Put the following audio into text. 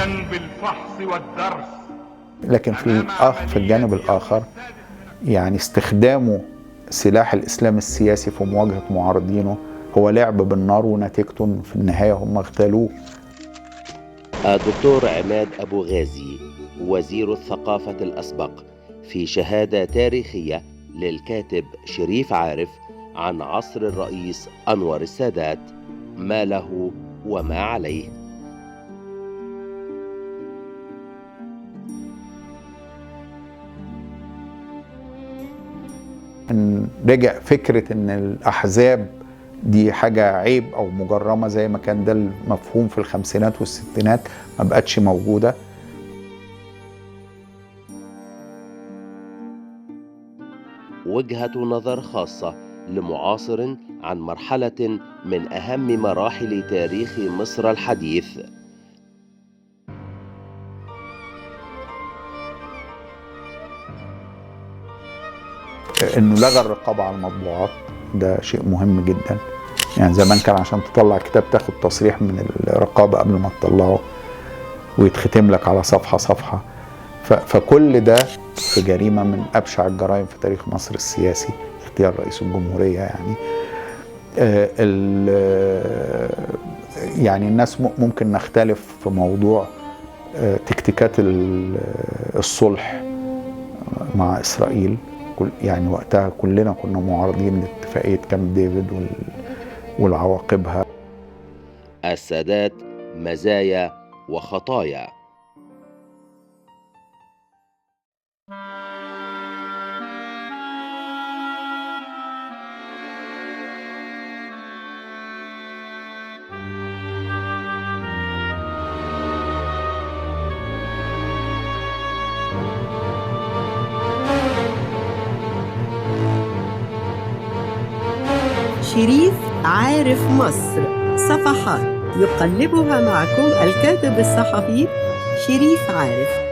بالفحص والدرس. لكن في الجانب الآخر يعني استخدامه سلاح الإسلام السياسي في مواجهة معارضينه هو لعب بالنار، ونتيجته في النهاية هم اغتالوه. الدكتور عماد أبو غازي وزير الثقافة الأسبق في شهادة تاريخية للكاتب شريف عارف عن عصر الرئيس أنور السادات، ما له وما عليه. رجع فكرة ان الأحزاب دي حاجة عيب أو مجرمة زي ما كان ده المفهوم في الخمسينات والستينات، ما بقتش موجودة. وجهة نظر خاصة لمعاصر عن مرحلة من أهم مراحل تاريخ مصر الحديث. انه لغى الرقابة على المطبوعات، ده شيء مهم جدا. يعني زمان كان عشان تطلع كتاب تاخد تصريح من الرقابة قبل ما تطلعه، ويتختم لك على صفحة صفحة. فكل ده في جريمة من أبشع الجرائم في تاريخ مصر السياسي، اختيار رئيس الجمهورية. يعني يعني الناس ممكن نختلف في موضوع تكتيكات الصلح مع إسرائيل. يعني وقتها كلنا كنا معارضين لاتفاقية كامب ديفيد والعواقبها. السادات مزايا وخطايا. شريف عارف مصر، صفحات يقلبها معكم الكاتب الصحفي شريف عارف.